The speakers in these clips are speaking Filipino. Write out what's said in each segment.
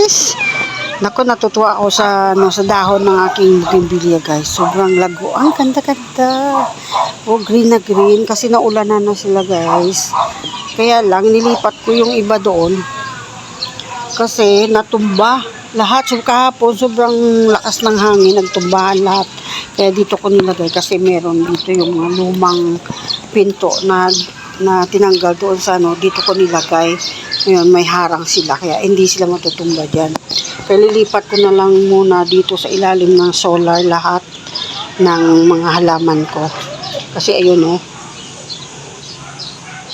guys. Naku, natutuwa ako sa sa dahon ng aking bougainvillea guys. Sobrang lago. Ang ganda-ganda. Oh, green na green kasi naulanan na sila guys. Kaya lang nilipat ko yung iba doon kasi natumba lahat. So kahapon sobrang lakas ng hangin, nagtumbahan lahat. Kaya dito ko nilagay kasi meron dito yung mga lumang pinto na tinanggal doon sa dito ko nilagay. Ngayon may harang sila kaya hindi sila matutumba dyan. Kaya lilipat ko na lang muna dito sa ilalim ng solar lahat ng mga halaman ko. Kasi ayun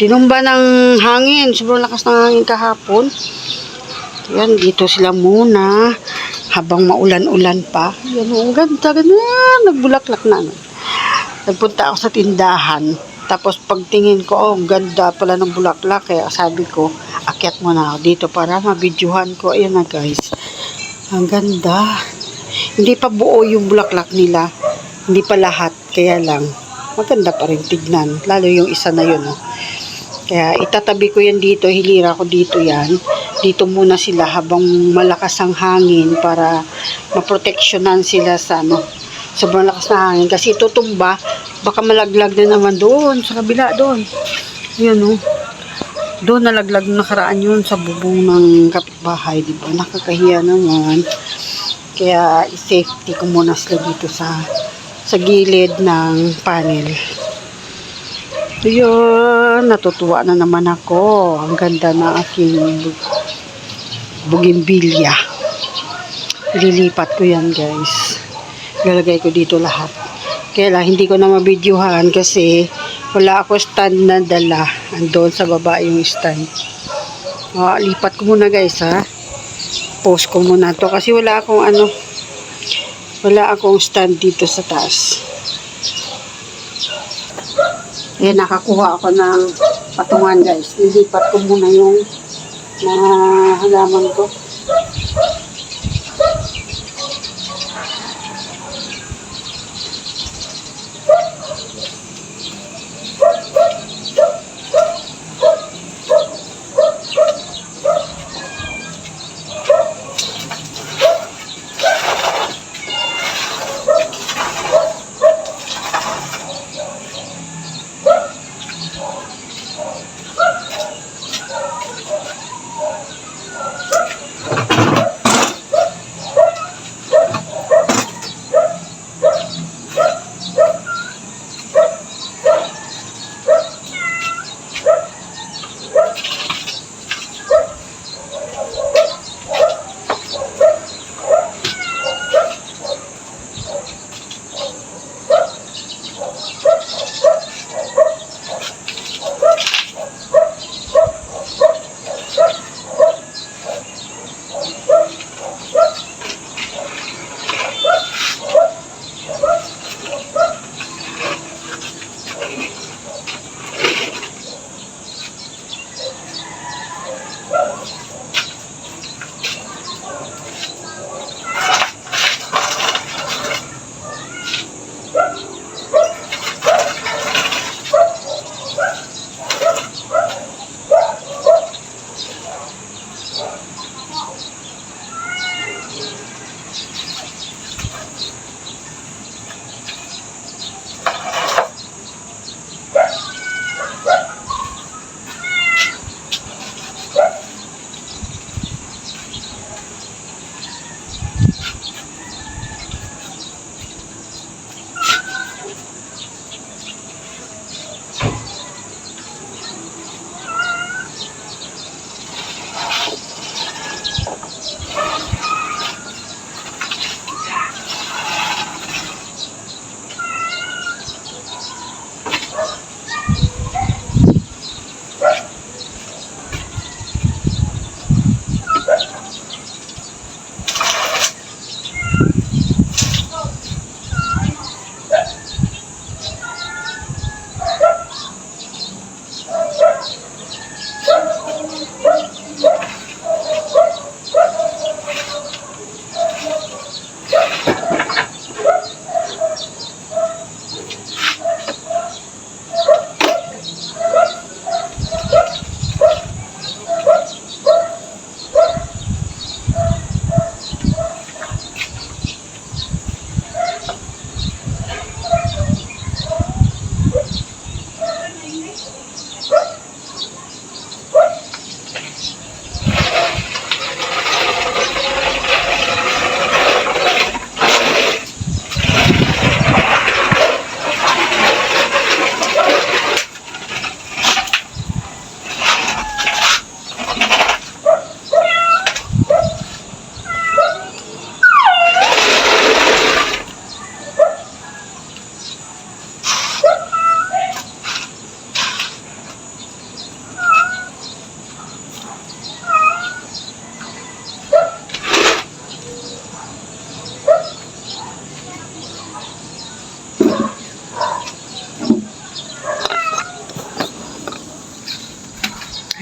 tinumba ng hangin. Sobrang lakas ng hangin kahapon. Yan, dito sila muna habang maulan-ulan pa. Yan, ang ganda. Nagbulaklak na. Nagpunta ako sa tindahan. Tapos pagtingin ko, ang ganda pala ng bulaklak. Kaya sabi ko, akyat muna ako dito para mabidyohan ko. Ayan na guys. Ang ganda. Hindi pa buo yung bulaklak nila. Hindi pa lahat. Kaya lang, maganda pa rin tignan. Lalo yung isa na yun. Kaya itatabi ko yan dito. Hilira ko dito yan. Dito muna sila habang malakas ang hangin para maproteksyonan sila sa sobrang lakas na hangin. Kasi tutumba, baka malaglag na naman doon, sa kabila doon. Yan doon nalaglag na nakaraan yun sa bubong ng kapitbahay, diba? Nakakahiya naman. Kaya safety ko muna sila dito sa gilid ng panel. Yun, natutuwa na naman ako. Ang ganda na aking bougainvillea. Lilipat ko yan guys. Lalagay ko dito lahat. Kaya lang, hindi ko na mabidyohan kasi wala ako stand na dala. Andun sa baba yung stand. Lipat ko muna guys ha. Post ko muna to kasi wala akong stand dito sa taas. Ayan, nakakuha ako ng patungan guys. Lilipat ko muna yung halaman ko.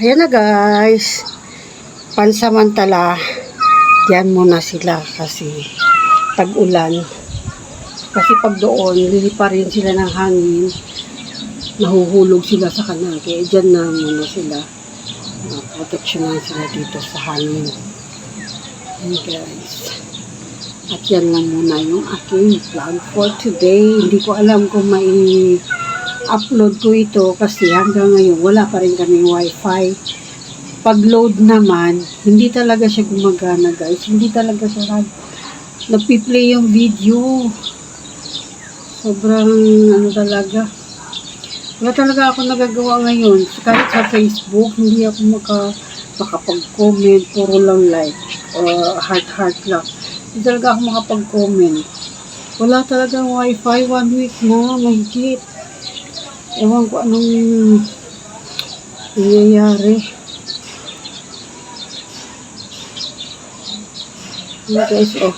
Ayan na guys. Pansamantala, diyan muna sila kasi tag-ulan. Kasi pag doon, lilipa rin sila ng hangin. Nahuhulog sila sa kanal. Kaya diyan na muna sila. Proteksyonan sila dito sa hangin. Ayan guys. At yan lang muna yung aking vlog for today. Hindi ko alam kung may upload ko ito kasi hanggang ngayon wala pa rin kami wifi. Pag load naman, hindi talaga siya gumagana guys. Hindi talaga siya nagpi-play yung video. Sobrang ano talaga. Wala talaga ako nagagawa ngayon. Kahit sa Facebook, hindi ako makapag-comment. Puro lang like. Heart lang. Hindi talaga ako makapag-comment. Wala talagang wifi. 1 week na. Mahigit. Ewan ko anong nangyayari. Ayan guys, oh.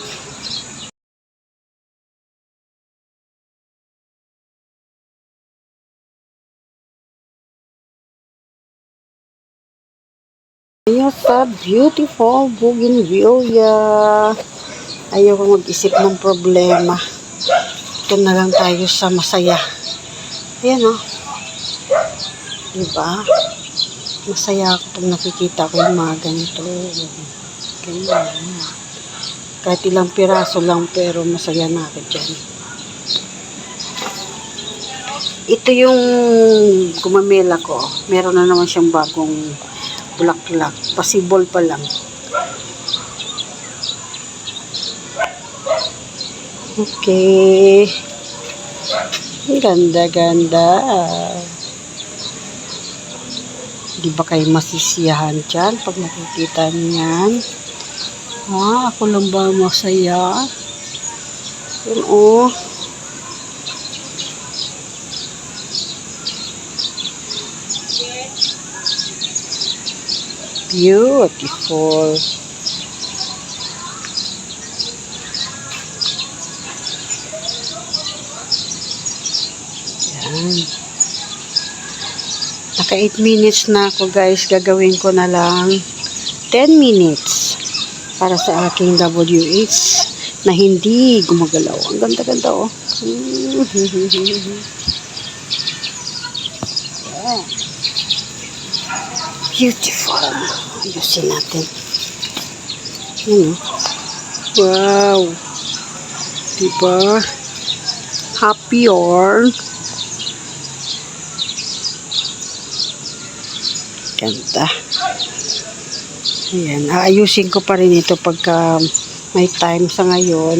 Ayan sa beautiful bougainvillea. Ayoko mag-isip ng problema. Ito na lang tayo sa masaya. Ayan o. Diba? Masaya ako pag nakikita ko yung mga ganito. Ganyan. Kahit ilang piraso lang pero masaya na ako dyan. Ito yung gumamela ko. Meron na naman siyang bagong bulaklak. Possible pa lang. Okay. Ganda-ganda. Di ba kayo masisiyahan dyan pag nakikita niyan? Ako lang ba masaya? Yun oh. Beautiful. Naka 8 minutes na ako guys. Gagawin ko na lang 10 minutes para sa aking WH na hindi gumagalaw. Ang ganda-ganda oh. Yeah. Beautiful. Ayusin natin. Wow. Diba? Happy or ganda. Ayan, aayusin ko pa rin ito pagka may time sa ngayon.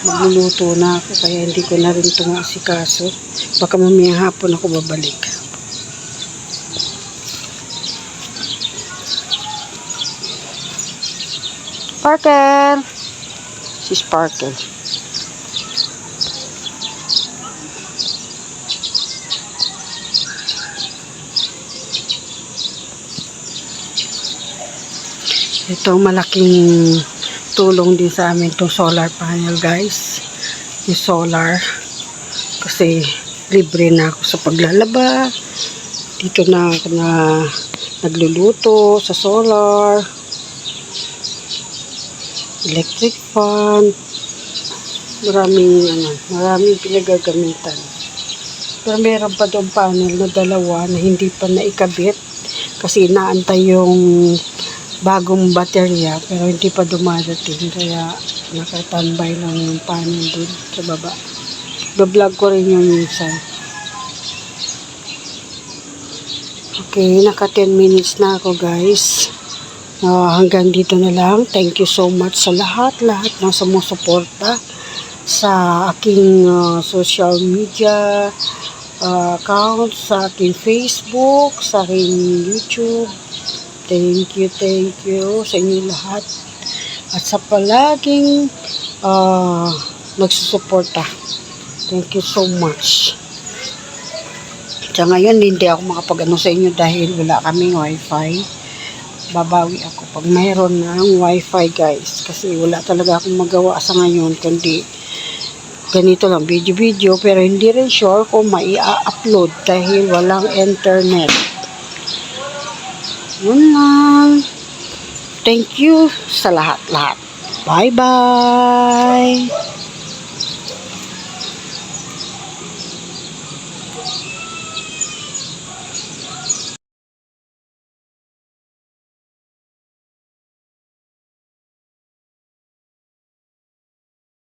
Magluluto na ako kaya hindi ko na rin ito asikaso. Baka mamayang hapon ako babalik. Sparkle! Si Sparkle. Ito malaking tulong din sa amin itong solar panel guys. Yung solar. Kasi libre na ako sa paglalaba. Dito na ako na nagluluto sa solar. Electric fan. Maraming pinagagamitan. Pero meron pa doon panel na dalawa na hindi pa naikabit. Kasi inaantay yung bagong baterya pero hindi pa dumadating kaya nakatambay lang yung panel dun sa baba. Vlog ko rin yung minsan. Okay, naka 10 minutes na ako guys. Hanggang dito na lang. Thank you so much sa lahat ng sumusuporta sa aking social media account, sa aking Facebook, sa aking YouTube. Thank you sa inyo lahat. At sa palaging nagsusuporta. Thank you so much. Sa ngayon, hindi ako makapag-ano sa inyo dahil wala kaming wifi. Babawi ako pag mayroon ng wifi guys. Kasi wala talaga akong magawa sa ngayon kundi ganito lang, video. Pero hindi rin sure kung mai-upload dahil walang internet. Yun lang. Thank you sa lahat-lahat. Bye-bye!